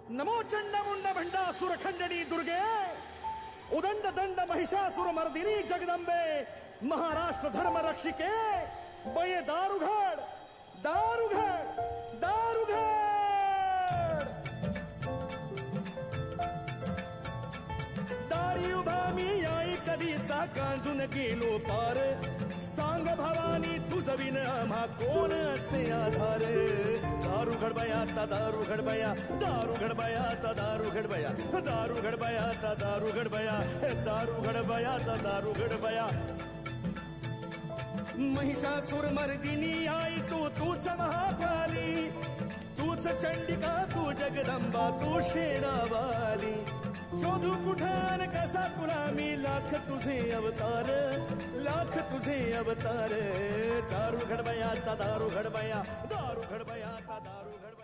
नमो चंडमुंड भंडासुर खंडनी दुर्गे, उदंड दंड महिषासुर मर्दिनी जगदंबे, महाराष्ट्र धर्म रक्षिके, बये दारुघड दारुघड दारुघड। दारी उभा मी आई कधीचा कांजून गेलो पार, सांग भवानी तुझ विन आम्हा कोण असे आधार। दारू घडबया ता दारू घडबया, दारू घडबया ता दारू घडबया, दारू घडबया ता दारू घडबया, दारू घडबया ता दारू घडबया। महिषासुर मर्दिनी आई तूच महाकाली, तूच चंडिका तू जगदंबा तू शेरावाली। शोधू कुठान कसा तुला मी लाख तुझे अवतार, लाख तुझे अवतार। दारू घडबया ता दारू घडबया, दारू घडबया ता दारू घडबया।